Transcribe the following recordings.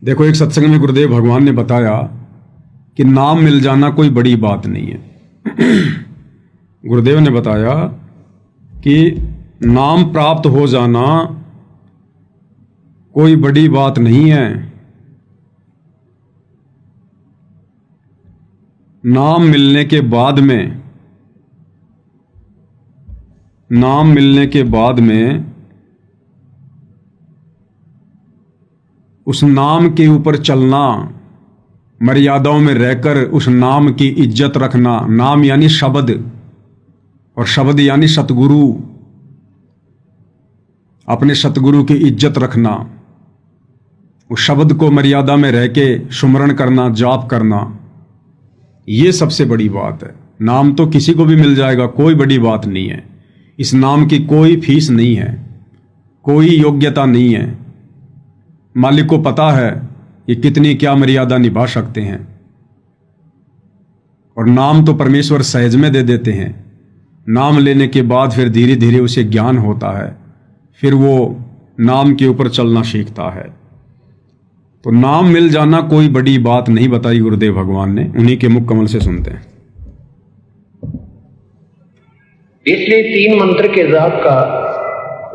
देखो, एक सत्संग में गुरुदेव भगवान ने बताया कि नाम मिल जाना कोई बड़ी बात नहीं है। गुरुदेव ने बताया कि नाम प्राप्त हो जाना कोई बड़ी बात नहीं है। नाम मिलने के बाद में उस नाम के ऊपर चलना, मर्यादाओं में रहकर उस नाम की इज्जत रखना। नाम यानी शब्द, और शब्द यानी सतगुरु। अपने सतगुरु की इज्जत रखना, उस शब्द को मर्यादा में रह के सुमरण करना, जाप करना, ये सबसे बड़ी बात है। नाम तो किसी को भी मिल जाएगा, कोई बड़ी बात नहीं है। इस नाम की कोई फीस नहीं है, कोई योग्यता नहीं है। मालिक को पता है कि कितनी क्या मर्यादा निभा सकते हैं, और नाम तो परमेश्वर सहज में दे देते हैं। नाम लेने के बाद फिर धीरे धीरे उसे ज्ञान होता है, फिर वो नाम के ऊपर चलना सीखता है। तो नाम मिल जाना कोई बड़ी बात नहीं बताई गुरुदेव भगवान ने। उन्हीं के मुख कमल से सुनते हैं। इसलिए 3 मंत्र के जाप का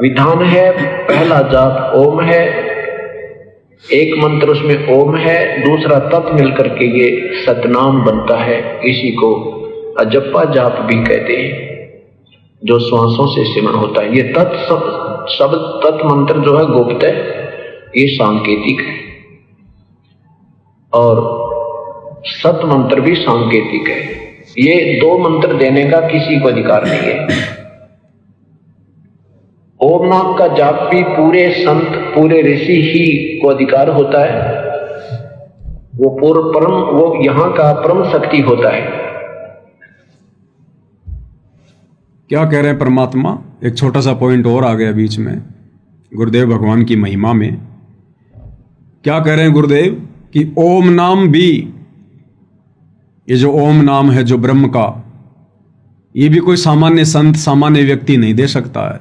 विधान है। पहला जाप ओम है, एक मंत्र उसमें ओम है, दूसरा तत् मिलकर के ये सतनाम बनता है। इसी को अजप्पा जाप भी कहते हैं, जो श्वासों से सिमरण होता है। ये शब्द तत् मंत्र जो है गुप्त है, ये सांकेतिक है, और सत मंत्र भी सांकेतिक है। ये 2 मंत्र देने का किसी को अधिकार नहीं है। ओम नाम का जाप भी पूरे संत, पूरे ऋषि ही को अधिकार होता है। वो यहां का परम शक्ति होता है। क्या कह रहे हैं परमात्मा? एक छोटा सा पॉइंट और आ गया बीच में गुरुदेव भगवान की महिमा में। क्या कह रहे हैं गुरुदेव कि ओम नाम भी, ये जो ओम नाम है जो ब्रह्म का, ये भी कोई सामान्य संत, सामान्य व्यक्ति नहीं दे सकता है।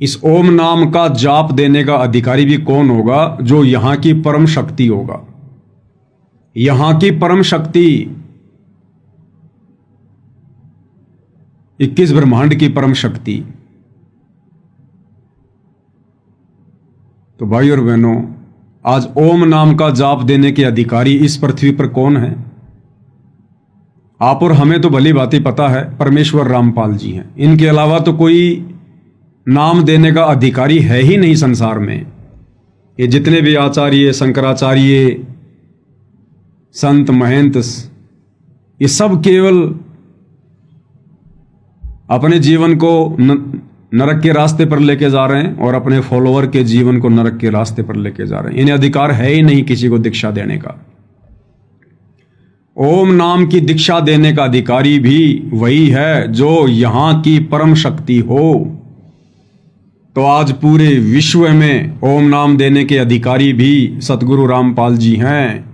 इस ओम नाम का जाप देने का अधिकारी भी कौन होगा? जो यहां की परम शक्ति होगा। यहां की परम शक्ति, 21 ब्रह्मांड की परम शक्ति। तो भाई और बहनों, आज ओम नाम का जाप देने के अधिकारी इस पृथ्वी पर कौन है? आप और हमें तो भली भांति पता है, परमेश्वर रामपाल जी हैं। इनके अलावा तो कोई नाम देने का अधिकारी है ही नहीं संसार में। ये जितने भी आचार्य, शंकराचार्य, संत, महंत, ये सब केवल अपने जीवन को नरक के रास्ते पर लेके जा रहे हैं, और अपने फॉलोअर के जीवन को नरक के रास्ते पर लेके जा रहे हैं। इन्हें अधिकार है ही नहीं किसी को दीक्षा देने का। ओम नाम की दीक्षा देने का अधिकारी भी वही है जो यहां की परम शक्ति हो। तो आज पूरे विश्व में ओम नाम देने के अधिकारी भी सतगुरु रामपाल जी हैं।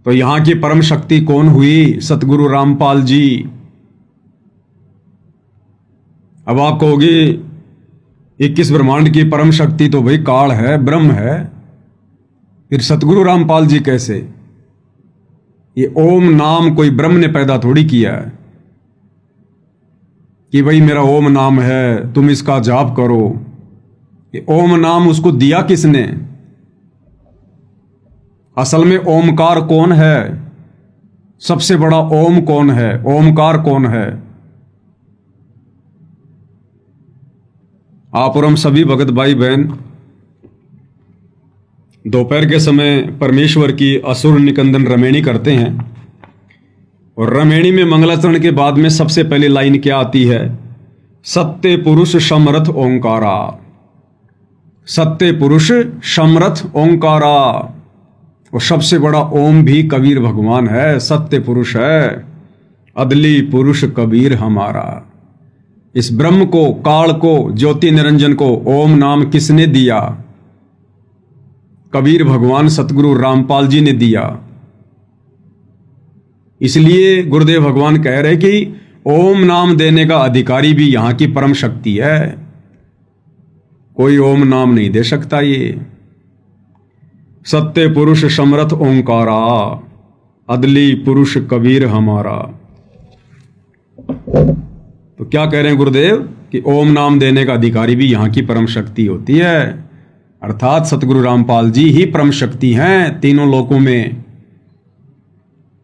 तो यहां की परम शक्ति कौन हुई? सतगुरु रामपाल जी। अब आप कहोगे 21 ब्रह्मांड की परम शक्ति तो भाई काल है, ब्रह्म है, फिर सतगुरु रामपाल जी कैसे? ये ओम नाम कोई ब्रह्म ने पैदा थोड़ी किया है कि भाई मेरा ओम नाम है, तुम इसका जाप करो। ये ओम नाम उसको दिया किसने? असल में ओमकार कौन है? सबसे बड़ा ओम कौन है? ओमकार कौन है? आप और हम सभी भगत भाई बहन दोपहर के समय परमेश्वर की असुर निकंदन रमेणी करते हैं, और रमेणी में मंगलाचरण के बाद में सबसे पहली लाइन क्या आती है? सत्य पुरुष समरथ ओंकारा। सत्य पुरुष समरथ ओंकारा। और सबसे बड़ा ओम भी कबीर भगवान है, सत्य पुरुष है, अदली पुरुष कबीर हमारा। इस ब्रह्म को, काल को, ज्योति निरंजन को ओम नाम किसने दिया? कबीर भगवान सतगुरु रामपाल जी ने दिया। इसलिए गुरुदेव भगवान कह रहे कि ओम नाम देने का अधिकारी भी यहां की परम शक्ति है। कोई ओम नाम नहीं दे सकता। ये सत्य पुरुष समरथ ओंकारा, अदली पुरुष कबीर हमारा। तो क्या कह रहे हैं गुरुदेव कि ओम नाम देने का अधिकारी भी यहाँ की परम शक्ति होती है, अर्थात सतगुरु रामपाल जी ही परम शक्ति हैं तीनों लोकों में।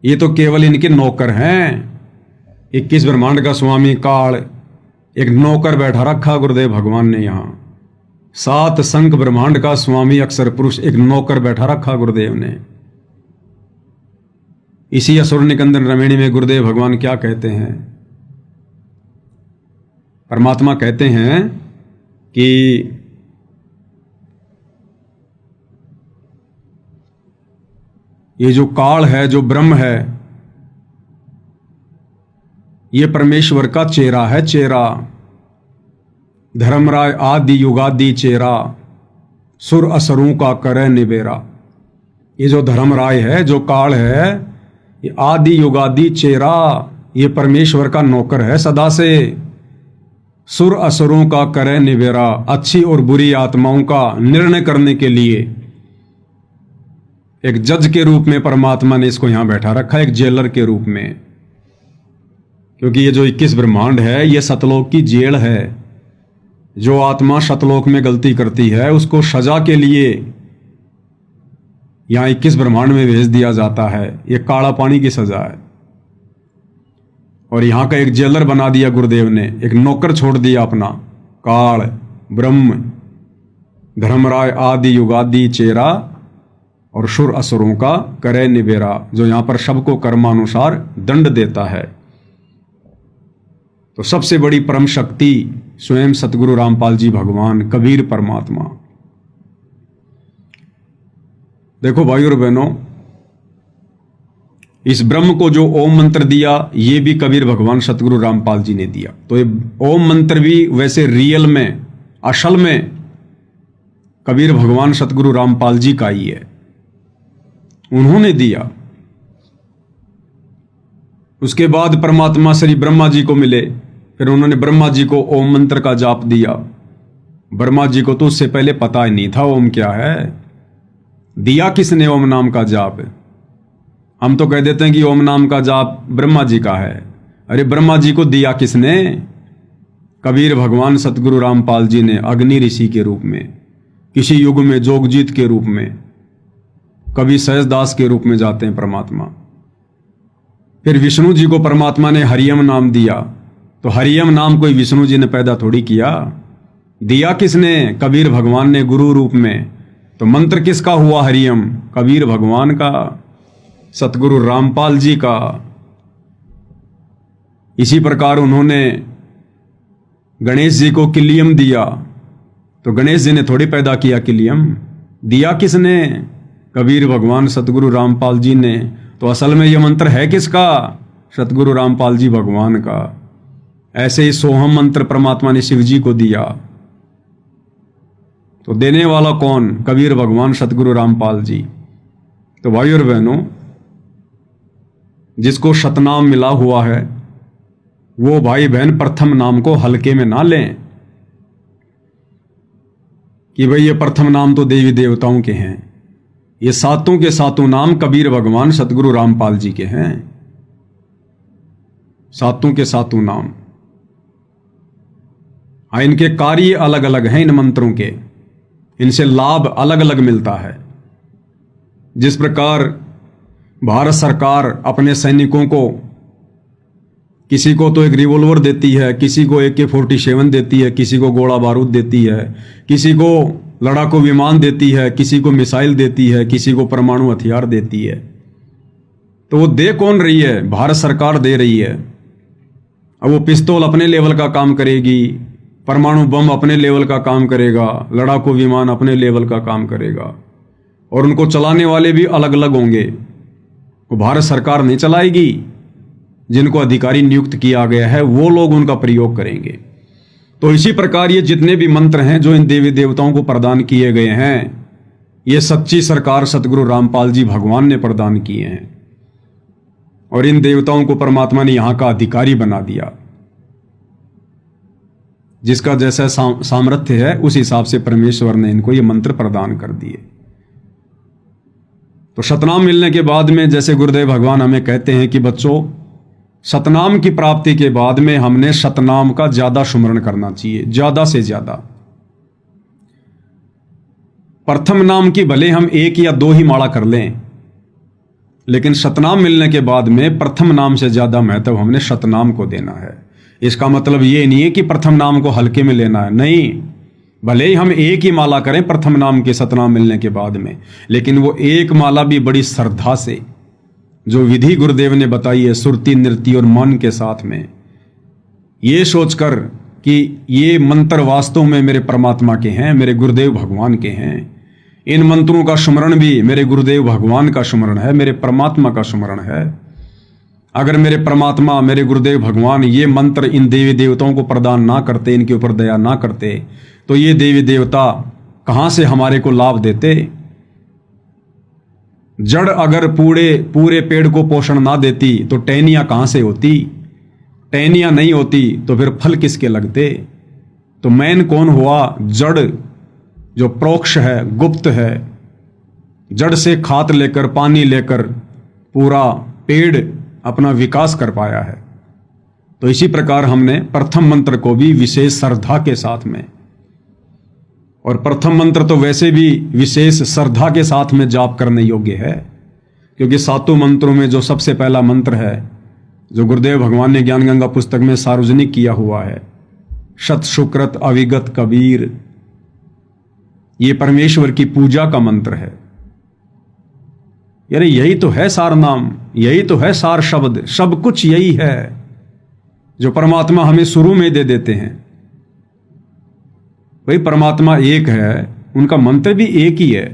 ये तो केवल इनके नौकर हैं। 21 ब्रह्मांड का स्वामी काल एक नौकर बैठा रखा गुरुदेव भगवान ने यहाँ। 7 संख ब्रह्मांड का स्वामी अक्षर पुरुष एक नौकर बैठा रखा गुरुदेव ने। इसी असुर निकंदन रमेणी में गुरुदेव भगवान क्या कहते हैं? परमात्मा कहते हैं कि ये जो काल है, जो ब्रह्म है, ये परमेश्वर का चेहरा है, चेहरा। धर्मराय आदि युगादि चेहरा, सुर असुरों का करे निबेरा। ये जो धर्मराय है, जो काल है, ये आदि युगादि चेहरा, ये परमेश्वर का नौकर है सदा से। सुर असुरों का करे निबेरा, अच्छी और बुरी आत्माओं का निर्णय करने के लिए एक जज के रूप में परमात्मा ने इसको यहां बैठा रखा है, एक जेलर के रूप में। क्योंकि ये जो 21 ब्रह्मांड है, ये सतलोक की जेल है। जो आत्मा सतलोक में गलती करती है उसको सजा के लिए यहां 21 ब्रह्मांड में भेज दिया जाता है। ये काला पानी की सजा है। और यहां का एक जेलर बना दिया गुरुदेव ने, एक नौकर छोड़ दिया अपना। काल ब्रह्म धर्मराय आदि युगादि चेहरा और सुर असुरों का करे निबेरा, जो यहां पर सबको कर्मानुसार दंड देता है। तो सबसे बड़ी परम शक्ति स्वयं सतगुरु रामपाल जी भगवान, कबीर परमात्मा। देखो भाइयों और बहनों, इस ब्रह्म को जो ओम मंत्र दिया, ये भी कबीर भगवान सतगुरु रामपाल जी ने दिया। तो ये ओम मंत्र भी वैसे रियल में, असल में कबीर भगवान सतगुरु रामपाल जी का ही है, उन्होंने दिया। उसके बाद परमात्मा श्री ब्रह्मा जी को मिले, फिर उन्होंने ब्रह्मा जी को ओम मंत्र का जाप दिया। ब्रह्मा जी को तो उससे पहले पता ही नहीं था ओम क्या है। दिया किसने ओम नाम का जाप? हम तो कह देते हैं कि ओम नाम का जाप ब्रह्मा जी का है। अरे ब्रह्मा जी को दिया किसने? कबीर भगवान सतगुरु रामपाल जी ने, अग्नि ऋषि के रूप में, किसी युग में जोगजीत के रूप में, कभी सहजदास के रूप में जाते हैं परमात्मा। फिर विष्णु जी को परमात्मा ने हरियम नाम दिया। तो हरियम नाम कोई विष्णु जी ने पैदा थोड़ी किया, दिया किसने? कबीर भगवान ने गुरु रूप में। तो मंत्र किसका हुआ हरियम? कबीर भगवान का, सतगुरु रामपाल जी का। इसी प्रकार उन्होंने गणेश जी को किलियम दिया। तो गणेश जी ने थोड़ी पैदा किया किलियम, दिया किसने? कबीर भगवान सतगुरु रामपाल जी ने। तो असल में यह मंत्र है किसका? सतगुरु रामपाल जी भगवान का। ऐसे ही सोहम मंत्र परमात्मा ने शिव जी को दिया। तो देने वाला कौन? कबीर भगवान सतगुरु रामपाल जी। तो भाइयों और बहनों, जिसको शतनाम मिला हुआ है वो भाई बहन प्रथम नाम को हल्के में ना लें कि भाई ये प्रथम नाम तो देवी देवताओं के हैं। ये सातों के सातों नाम कबीर भगवान सतगुरु रामपाल जी के हैं। सातों के सातों नाम। हाँ, इनके कार्य अलग अलग हैं, इन मंत्रों के, इनसे लाभ अलग अलग मिलता है। जिस प्रकार भारत सरकार अपने सैनिकों को, किसी को तो एक रिवॉल्वर देती है, किसी को AK-47 देती है, किसी को गोला बारूद देती है, किसी को लड़ाकू विमान देती है, किसी को मिसाइल देती है, किसी को परमाणु हथियार देती है। तो वो दे कौन रही है? भारत सरकार दे रही है। अब वो पिस्तौल अपने लेवल का काम करेगी, परमाणु बम अपने लेवल का काम करेगा, लड़ाकू विमान अपने लेवल का काम करेगा, और उनको चलाने वाले भी अलग अलग होंगे। वो भारत सरकार नहीं चलाएगी, जिनको अधिकारी नियुक्त किया गया है वो लोग उनका प्रयोग करेंगे। तो इसी प्रकार ये जितने भी मंत्र हैं जो इन देवी देवताओं को प्रदान किए गए हैं, ये सच्ची सरकार सतगुरु रामपाल जी भगवान ने प्रदान किए हैं। और इन देवताओं को परमात्मा ने यहाँ का अधिकारी बना दिया। जिसका जैसा सामर्थ्य है उस हिसाब से परमेश्वर ने इनको ये मंत्र प्रदान कर दिए। तो सतनाम मिलने के बाद में जैसे गुरुदेव भगवान हमें कहते हैं कि बच्चों, सतनाम की प्राप्ति के बाद में हमने सतनाम का ज्यादा सुमरण करना चाहिए, ज्यादा से ज्यादा। प्रथम नाम की भले हम 1 या 2 ही माला कर लें, लेकिन सतनाम मिलने के बाद में प्रथम नाम से ज्यादा महत्व हमने सतनाम को देना है। इसका मतलब ये नहीं है कि प्रथम नाम को हल्के में लेना है, नहीं। भले ही हम 1 ही माला करें प्रथम नाम के सतनाम मिलने के बाद में, लेकिन वो 1 माला भी बड़ी श्रद्धा से, जो विधि गुरुदेव ने बताई है, सुरती नृत्य और मन के साथ में, ये सोचकर कि ये मंत्र वास्तव में मेरे परमात्मा के हैं, मेरे गुरुदेव भगवान के हैं। इन मंत्रों का सुमरण भी मेरे गुरुदेव भगवान का सुमरण है, मेरे परमात्मा का सुमरण है। अगर मेरे परमात्मा, मेरे गुरुदेव भगवान ये मंत्र इन देवी देवताओं को प्रदान ना करते, इनके ऊपर दया ना करते, तो ये देवी देवता कहां से हमारे को लाभ देते। जड़ अगर पूरे पेड़ को पोषण ना देती तो टहनियां कहां से होती, टहनियां नहीं होती तो फिर फल किसके लगते। तो मैन कौन हुआ? जड़, जो प्रोक्ष है, गुप्त है, जड़ से खाद लेकर, पानी लेकर पूरा पेड़ अपना विकास कर पाया है। तो इसी प्रकार हमने प्रथम मंत्र को भी विशेष श्रद्धा के साथ में, और प्रथम मंत्र तो वैसे भी विशेष श्रद्धा के साथ में जाप करने योग्य है, क्योंकि 7 मंत्रों में जो सबसे पहला मंत्र है, जो गुरुदेव भगवान ने ज्ञान गंगा पुस्तक में सार्वजनिक किया हुआ है, शत सुकृत अविगत कबीर, ये परमेश्वर की पूजा का मंत्र है। यानी यही तो है सार नाम, यही तो है सार शब्द, सब कुछ यही है जो परमात्मा हमें शुरू में दे देते हैं। भाई परमात्मा एक है, उनका मंत्र भी एक ही है,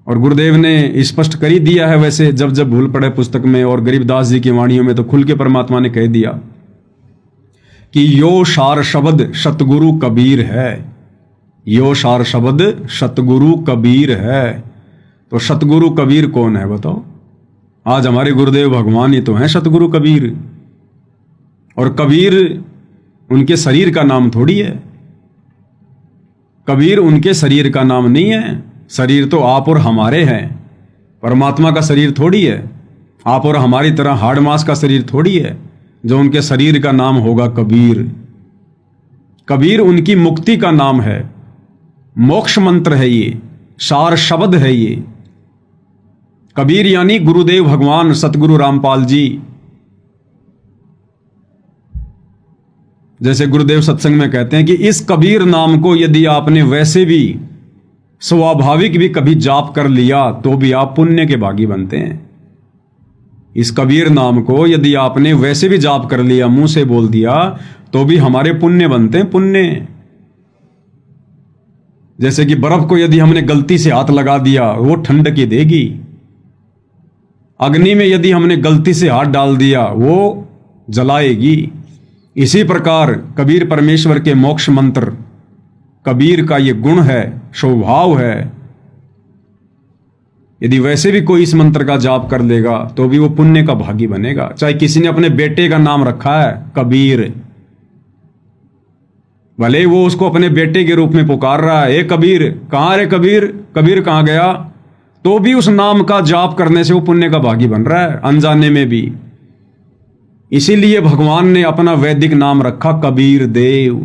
और गुरुदेव ने स्पष्ट कर ही दिया है। वैसे जब जब भूल पड़े पुस्तक में और गरीबदास जी की वाणियों में तो खुल के परमात्मा ने कह दिया कि यो सार शब्द सतगुरु कबीर है, यो सार शब्द सतगुरु कबीर है। तो सतगुरु कबीर कौन है बताओ? आज हमारे गुरुदेव भगवान ही तो हैं सतगुरु कबीर। और कबीर उनके शरीर का नाम थोड़ी है, कबीर उनके शरीर का नाम नहीं है। शरीर तो आप और हमारे हैं, परमात्मा का शरीर थोड़ी है। आप और हमारी तरह हाड़ मांस का शरीर थोड़ी है जो उनके शरीर का नाम होगा कबीर। कबीर उनकी मुक्ति का नाम है, मोक्ष मंत्र है, ये सार शब्द है ये। कबीर यानी गुरुदेव भगवान सतगुरु रामपाल जी। जैसे गुरुदेव सत्संग में कहते हैं कि इस कबीर नाम को यदि आपने वैसे भी स्वाभाविक भी कभी जाप कर लिया तो भी आप पुण्य के भागी बनते हैं। इस कबीर नाम को यदि आपने वैसे भी जाप कर लिया, मुंह से बोल दिया, तो भी हमारे पुण्य बनते हैं, पुण्य। जैसे कि बर्फ को यदि हमने गलती से हाथ लगा दिया वो ठंड की देगी, अग्नि में यदि हमने गलती से हाथ डाल दिया वो जलाएगी। इसी प्रकार कबीर परमेश्वर के मोक्ष मंत्र, कबीर का ये गुण है, स्वभाव है। यदि वैसे भी कोई इस मंत्र का जाप कर लेगा तो भी वो पुण्य का भागी बनेगा। चाहे किसी ने अपने बेटे का नाम रखा है कबीर, भले वो उसको अपने बेटे के रूप में पुकार रहा है, ए कबीर, कहाँ रे कबीर, कबीर कहाँ गया, तो भी उस नाम का जाप करने से वो पुण्य का भागी बन रहा है, अनजाने में भी। इसीलिए भगवान ने अपना वैदिक नाम रखा कबीर देव।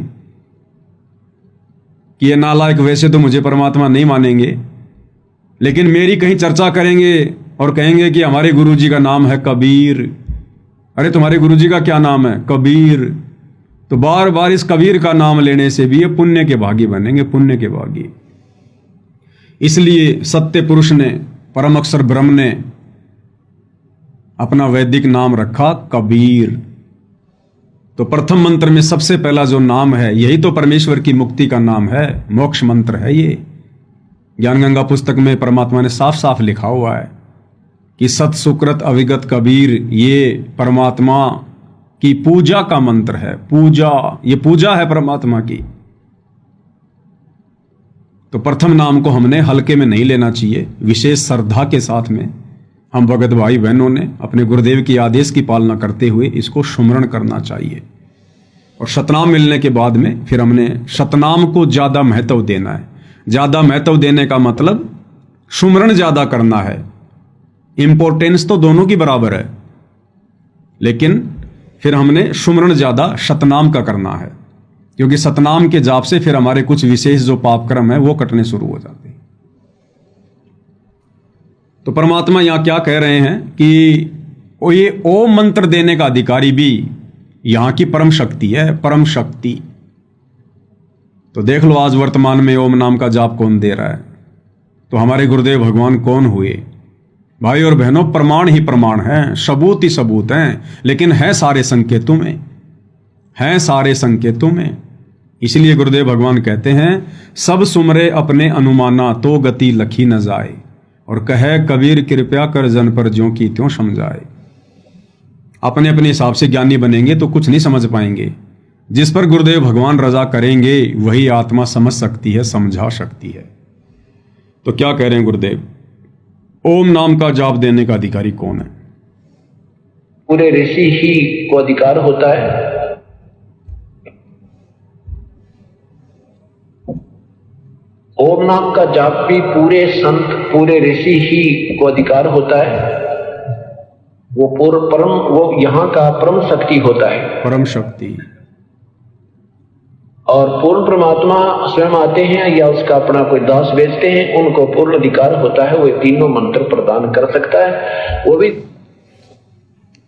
कि ये नालायक वैसे तो मुझे परमात्मा नहीं मानेंगे, लेकिन मेरी कहीं चर्चा करेंगे और कहेंगे कि हमारे गुरुजी का नाम है कबीर। अरे तुम्हारे गुरुजी का क्या नाम है? कबीर। तो बार बार इस कबीर का नाम लेने से भी ये पुण्य के भागी बनेंगे, पुण्य के भागी। इसलिए सत्य पुरुष ने, परम अक्षर ब्रह्म ने अपना वैदिक नाम रखा कबीर। तो प्रथम मंत्र में सबसे पहला जो नाम है यही तो परमेश्वर की मुक्ति का नाम है, मोक्ष मंत्र है ये। ज्ञान गंगा पुस्तक में परमात्मा ने साफ साफ लिखा हुआ है कि सत सुकृत अविगत कबीर, ये परमात्मा की पूजा का मंत्र है। पूजा, ये पूजा है परमात्मा की। तो प्रथम नाम को हमने हल्के में नहीं लेना चाहिए, विशेष श्रद्धा के साथ में हम भगत भाई बहनों ने अपने गुरुदेव की आदेश की पालना करते हुए इसको सुमरण करना चाहिए। और सतनाम मिलने के बाद में फिर हमने सतनाम को ज्यादा महत्व देना है। ज्यादा महत्व देने का मतलब सुमरण ज्यादा करना है। इंपॉर्टेंस तो दोनों की बराबर है, लेकिन फिर हमने सुमरण ज्यादा सतनाम का करना है, क्योंकि सतनाम के जाप से फिर हमारे कुछ विशेष जो पाप कर्म है वो कटने शुरू हो जाते हैं। तो परमात्मा यहां क्या कह रहे हैं कि ये ओम मंत्र देने का अधिकारी भी यहां की परम शक्ति है, परम शक्ति। तो देख लो आज वर्तमान में ओम नाम का जाप कौन दे रहा है, तो हमारे गुरुदेव भगवान कौन हुए? भाई और बहनों, प्रमाण ही प्रमाण हैं, सबूत ही सबूत हैं, लेकिन है सारे संकेतों में, हैं सारे संकेतों में। इसलिए गुरुदेव भगवान कहते हैं, सब सुमरे अपने अनुमाना तो गति लखी न जाए, और कहे कबीर कृपया कर जन पर ज्यों की त्यों समझाए। अपने अपने हिसाब से ज्ञानी बनेंगे तो कुछ नहीं समझ पाएंगे। जिस पर गुरुदेव भगवान रजा करेंगे वही आत्मा समझ सकती है, समझा सकती है। तो क्या कह रहे हैं गुरुदेव? ओम नाम का जाप देने का अधिकारी कौन है? पूरे ऋषि ही को अधिकार होता है। ओम नाम का जाप भी पूरे संत, पूरे ऋषि ही को अधिकार होता है। वो परम, वो यहाँ का परम शक्ति होता है, परम शक्ति। और पूर्ण परमात्मा स्वयं आते हैं या उसका अपना कोई दास भेजते हैं, उनको पूर्ण अधिकार होता है, वो तीनों मंत्र प्रदान कर सकता है। वो भी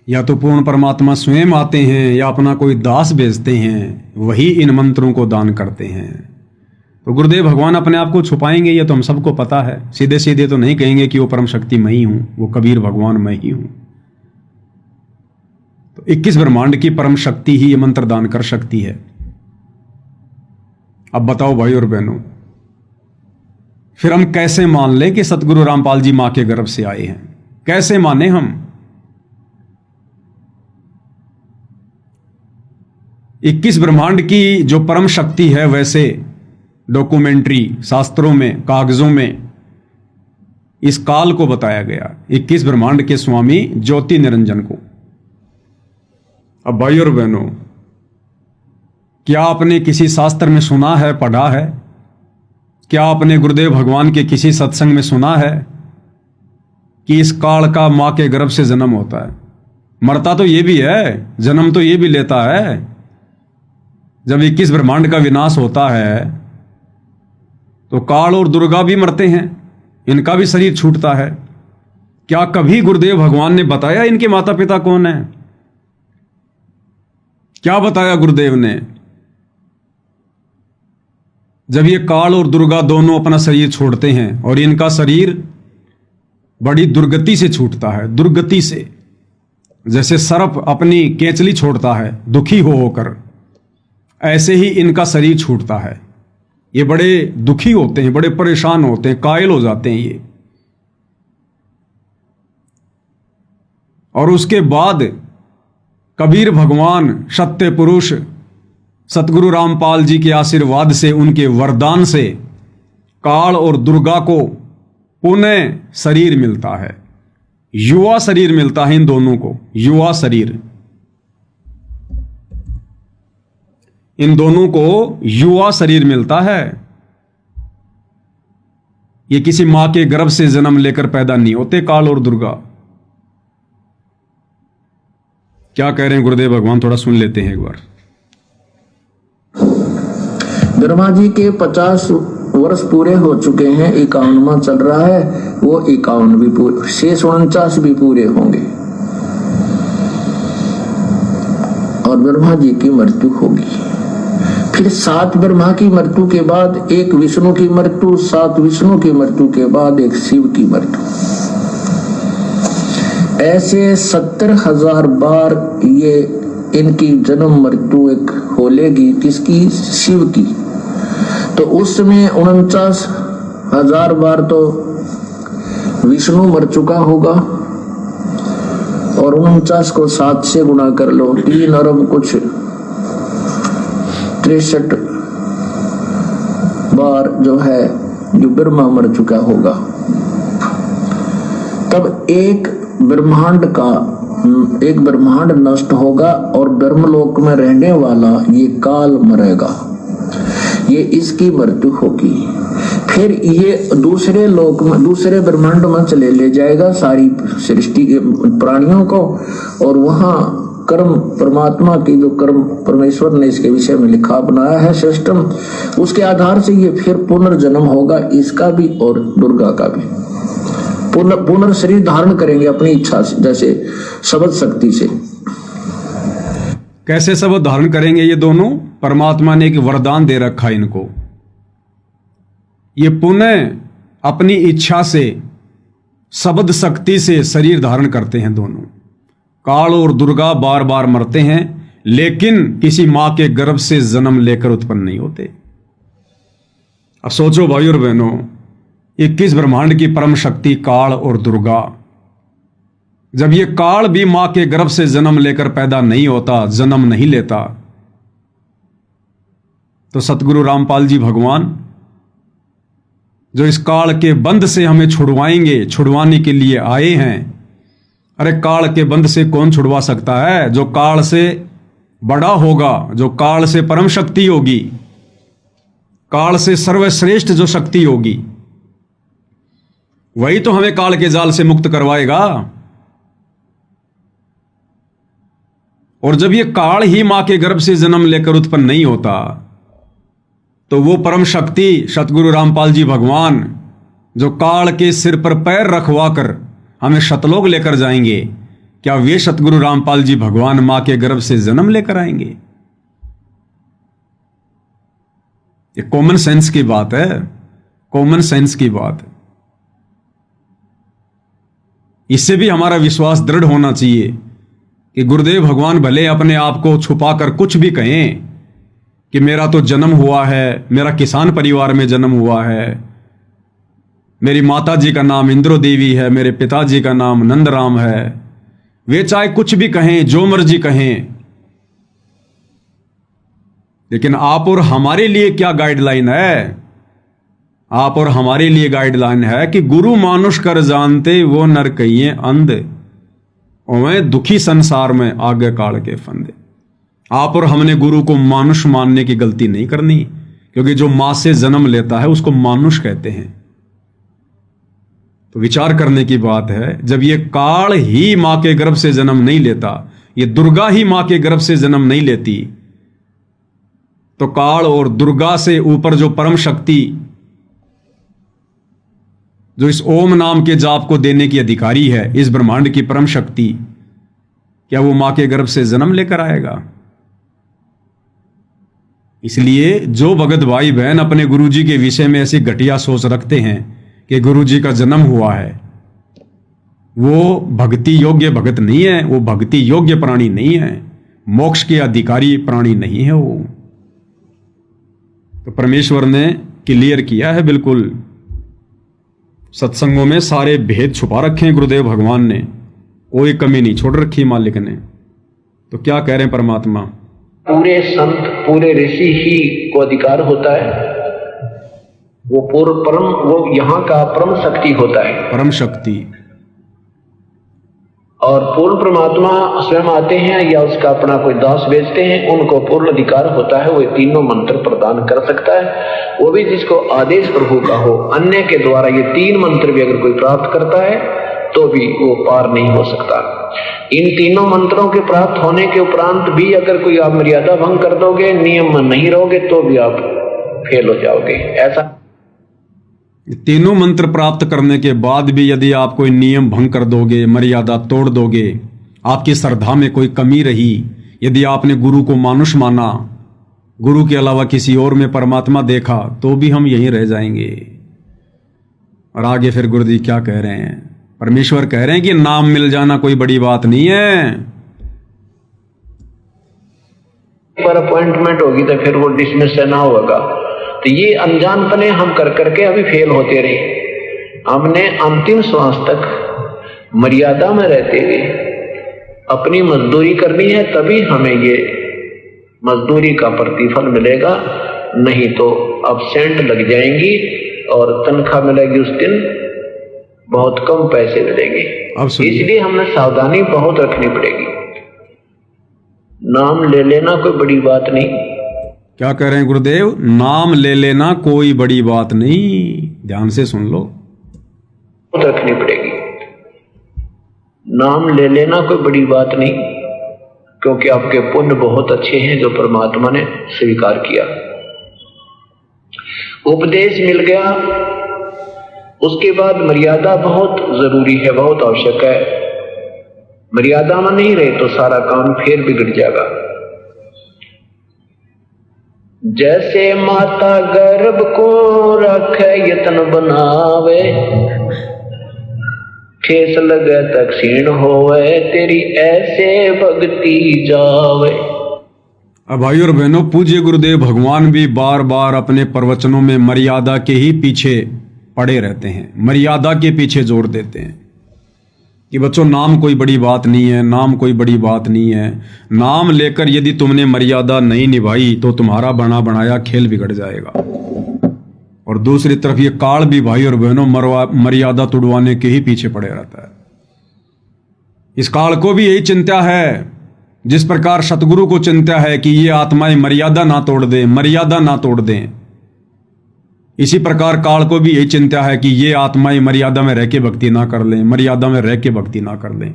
या तो पूर्ण परमात्मा स्वयं आते हैं या अपना कोई दास भेजते हैं, वही इन मंत्रों को दान करते हैं। तो गुरुदेव भगवान अपने आप को छुपाएंगे, ये तो हम सबको पता है। सीधे सीधे तो नहीं कहेंगे कि वो परम शक्ति मैं ही हूं, वो कबीर भगवान मैं ही हूं। तो 21 ब्रह्मांड की परम शक्ति ही ये मंत्र दान कर सकती है। अब बताओ भाई और बहनों, फिर हम कैसे मान ले कि सतगुरु रामपाल जी मां के गर्भ से आए हैं? कैसे माने हम? 21 ब्रह्मांड की जो परम शक्ति है, वैसे डॉक्यूमेंट्री शास्त्रों में, कागजों में इस काल को बताया गया, 21 ब्रह्मांड के स्वामी ज्योति निरंजन को। अब भाई और बहनों, क्या आपने किसी शास्त्र में सुना है, पढ़ा है? क्या आपने गुरुदेव भगवान के किसी सत्संग में सुना है कि इस काल का मां के गर्भ से जन्म होता है? मरता तो ये भी है, जन्म तो ये भी लेता है। जब 21 ब्रह्मांड का विनाश होता है तो काल और दुर्गा भी मरते हैं, इनका भी शरीर छूटता है। क्या कभी गुरुदेव भगवान ने बताया इनके माता पिता कौन है? क्या बताया गुरुदेव ने? जब ये काल और दुर्गा दोनों अपना शरीर छोड़ते हैं, और इनका शरीर बड़ी दुर्गति से छूटता है, दुर्गति से, जैसे सर्प अपनी केंचली छोड़ता है दुखी हो होकर, ऐसे ही इनका शरीर छूटता है। ये बड़े दुखी होते हैं, बड़े परेशान होते हैं, कायल हो जाते हैं ये। और उसके बाद कबीर भगवान सत्य पुरुष सतगुरु रामपाल जी के आशीर्वाद से, उनके वरदान से काल और दुर्गा को पुनः शरीर मिलता है, युवा शरीर मिलता है इन दोनों को, युवा शरीर। इन दोनों को युवा शरीर मिलता है। ये किसी मां के गर्भ से जन्म लेकर पैदा नहीं होते काल और दुर्गा। क्या कह रहे हैं गुरुदेव भगवान, थोड़ा सुन लेते हैं एक बार। ब्रह्मा जी के 50 वर्ष पूरे हो चुके हैं, 51वां चल रहा है, वो 51 भी पूरे, शेष 49 भी पूरे होंगे और ब्रह्मा जी की मृत्यु होगी। फिर 7 ब्रह्मा की मृत्यु के बाद एक विष्णु की मृत्यु, 7 विष्णु की मृत्यु के बाद एक शिव की मृत्यु। ऐसे 70,000 बार ये इनकी जन्म मृत्यु एक हो लेगी। किसकी? शिव की। तो उस समय 49,000 बार तो विष्णु मर चुका होगा, और 49 को 7 से गुणा कर लो, 3 अरब कुछ 63 बार जो है जो ब्रह्मा मर चुका होगा। तब एक ब्रह्मांड नष्ट होगा और ब्रह्मलोक में रहने वाला ये काल मरेगा, ये इसकी मृत्यु होगी। फिर ये दूसरे लोक में, दूसरे ब्रह्मांड में चले ले जाएगा सारी सृष्टि के प्राणियों को, और वहां कर्म परमात्मा की जो कर्म परमेश्वर ने इसके विषय में लिखा बनाया है सिस्टम, उसके आधार से ये फिर पुनर्जन्म होगा, इसका भी और दुर्गा का भी। पुनर्शरीर धारण करेंगे अपनी इच्छा से, जैसे शब्द शक्ति से। कैसे शब्द धारण करेंगे ये दोनों? परमात्मा ने एक वरदान दे रखा है इनको, ये पुनः अपनी इच्छा से शब्द शक्ति से शरीर धारण करते हैं दोनों। काल और दुर्गा बार बार मरते हैं, लेकिन किसी मां के गर्भ से जन्म लेकर उत्पन्न नहीं होते। अब सोचो भाई और बहनों, 21 ब्रह्मांड की परम शक्ति काल और दुर्गा, जब ये काल भी मां के गर्भ से जन्म लेकर पैदा नहीं होता, जन्म नहीं लेता, तो सतगुरु रामपाल जी भगवान जो इस काल के बंध से हमें छुड़वाएंगे, छुड़वाने के लिए आए हैं। अरे काल के बंध से कौन छुड़वा सकता है? जो काल से बड़ा होगा, जो काल से परम शक्ति होगी, काल से सर्वश्रेष्ठ जो शक्ति होगी, वही तो हमें काल के जाल से मुक्त करवाएगा। और जब ये काल ही मां के गर्भ से जन्म लेकर उत्पन्न नहीं होता, तो वो परम शक्ति सतगुरु रामपाल जी भगवान जो काल के सिर पर पैर रखवा कर हमें शतलोक लेकर जाएंगे, क्या वे सतगुरु रामपाल जी भगवान मां के गर्भ से जन्म लेकर आएंगे? ये कॉमन सेंस की बात है, कॉमन सेंस की बात है। इससे भी हमारा विश्वास दृढ़ होना चाहिए कि गुरुदेव भगवान भले अपने आप को छुपाकर कुछ भी कहें कि मेरा तो जन्म हुआ है, मेरा किसान परिवार में जन्म हुआ है, मेरी माता जी का नाम इंद्रो देवी है, मेरे पिताजी का नाम नंदराम है, वे चाहे कुछ भी कहें, जो मर्जी कहें, लेकिन आप और हमारे लिए क्या गाइडलाइन है? आप और हमारे लिए गाइडलाइन है कि गुरु मानुष कर जानते वो नर कहिए अंध, ओवे दुखी संसार में आगे काल के फंदे। आप और हमने गुरु को मानुष मानने की गलती नहीं करनी, क्योंकि जो मां से जन्म लेता है उसको मानुष कहते हैं। तो विचार करने की बात है, जब ये काल ही मां के गर्भ से जन्म नहीं लेता, ये दुर्गा ही मां के गर्भ से जन्म नहीं लेती, तो काल और दुर्गा से ऊपर जो परम शक्ति, जो इस ओम नाम के जाप को देने की अधिकारी है, इस ब्रह्मांड की परम शक्ति, क्या वो मां के गर्भ से जन्म लेकर आएगा? इसलिए जो भगत भाई बहन अपने गुरुजी के विषय में ऐसी घटिया सोच रखते हैं कि गुरुजी का जन्म हुआ है, वो भक्ति योग्य भगत नहीं है, वो भक्ति योग्य प्राणी नहीं है, मोक्ष के अधिकारी प्राणी नहीं है वो। तो परमेश्वर ने क्लियर किया है, बिल्कुल सत्संगों में सारे भेद छुपा रखे हैं गुरुदेव भगवान ने, कोई कमी नहीं छोड़ रखी मालिक ने। तो क्या कह रहे हैं परमात्मा? पूरे संत, पूरे ऋषि ही को अधिकार होता है, वो पूर्व परम, वो यहाँ का परम शक्ति होता है, परम शक्ति। और पूर्ण परमात्मा स्वयं आते हैं या उसका अपना कोई दास भेजते हैं, उनको पूर्ण अधिकार होता है, वो तीनों मंत्र प्रदान कर सकता है, वो भी जिसको आदेश प्रभु का हो। अन्य के द्वारा ये 3 मंत्र भी अगर कोई प्राप्त करता है तो भी वो पार नहीं हो सकता। इन तीनों मंत्रों के प्राप्त होने के उपरांत भी अगर कोई आप मर्यादा भंग कर दोगे, नियम में नहीं रहोगे, तो भी आप फेल हो जाओगे। ऐसा तीनों मंत्र प्राप्त करने के बाद भी यदि आप कोई नियम भंग कर दोगे, मर्यादा तोड़ दोगे, आपकी श्रद्धा में कोई कमी रही, यदि आपने गुरु को मानुष माना, गुरु के अलावा किसी और में परमात्मा देखा, तो भी हम यहीं रह जाएंगे। और आगे फिर गुरुजी क्या कह रहे हैं? परमेश्वर कह रहे हैं कि नाम मिल जाना कोई बड़ी बात नहीं है। पर अपॉइंटमेंट होगी तो फिर वो डिसमिस ना होगा। तो ये अनजानपने हम कर करके अभी फेल होते रहे। हमने अंतिम श्वास तक मर्यादा में रहते हुए अपनी मजदूरी करनी है, तभी हमें ये मजदूरी का प्रतिफल मिलेगा, नहीं तो अब्सेंट लग जाएंगी और तनख्वाह मिलेगी उस दिन बहुत कम पैसे मिलेंगे। इसलिए हमें सावधानी बहुत रखनी पड़ेगी। नाम ले लेना कोई बड़ी बात नहीं, क्या कह रहे हैं गुरुदेव? नाम ले लेना कोई बड़ी बात नहीं। ध्यान से सुन लो, रखनी पड़ेगी। नाम ले लेना कोई बड़ी बात नहीं, क्योंकि आपके पुण्य बहुत अच्छे हैं जो परमात्मा ने स्वीकार किया। उपदेश मिल गया, उसके बाद मर्यादा बहुत जरूरी है, बहुत आवश्यक है। मर्यादा में नहीं रहे तो सारा काम फिर बिगड़ जाएगा। जैसे माता गर्भ को रखे यत्न बनावे, ठेस लगे तक क्षीण होवे, तेरी ऐसे भक्ति जावे। अब भाई और बहनों, पूज्य गुरुदेव भगवान भी बार बार अपने प्रवचनों में मर्यादा के ही पीछे पड़े रहते हैं, मर्यादा के पीछे जोर देते हैं कि बच्चों नाम कोई बड़ी बात नहीं है, नाम कोई बड़ी बात नहीं है। नाम लेकर यदि तुमने मर्यादा नहीं निभाई तो तुम्हारा बना बनाया खेल बिगड़ जाएगा। और दूसरी तरफ ये काल भी भाई और बहनों मर्यादा तुड़वाने के ही पीछे पड़े रहता है। इस काल को भी यही चिंता है, जिस प्रकार सतगुरु को चिंता है कि ये आत्माएं मर्यादा ना तोड़ दें, मर्यादा ना तोड़ दें, इसी प्रकार काल को भी यही चिंता है कि ये आत्माएं मर्यादा में रह के भक्ति ना कर लें, मर्यादा में रह के भक्ति ना कर लें।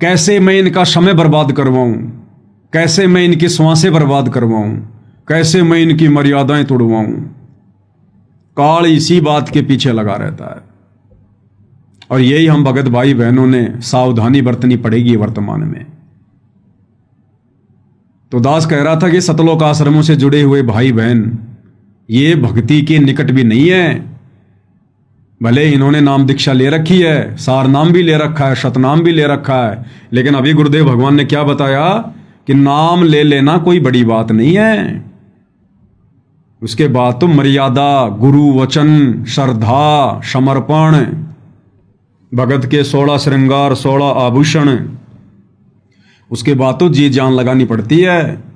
कैसे मैं इनका समय बर्बाद करवाऊं, कैसे मैं इनकी श्वासें बर्बाद करवाऊं, कैसे मैं इनकी मर्यादाएं तोड़वाऊं। काल इसी बात के पीछे लगा रहता है। और यही हम भगत भाई बहनों ने सावधानी बरतनी पड़ेगी वर्तमान में। तो दास कह रहा था कि सतलोक आश्रमों से जुड़े हुए भाई बहन ये भक्ति के निकट भी नहीं है। भले इन्होंने नाम दीक्षा ले रखी है, सार नाम भी ले रखा है, शतनाम भी ले रखा है, लेकिन अभी गुरुदेव भगवान ने क्या बताया कि नाम ले लेना कोई बड़ी बात नहीं है। उसके बाद तो मर्यादा, गुरु वचन, श्रद्धा, समर्पण, भगत के 16 श्रृंगार, 16 आभूषण, उसके बाद तो जी जान लगानी पड़ती है।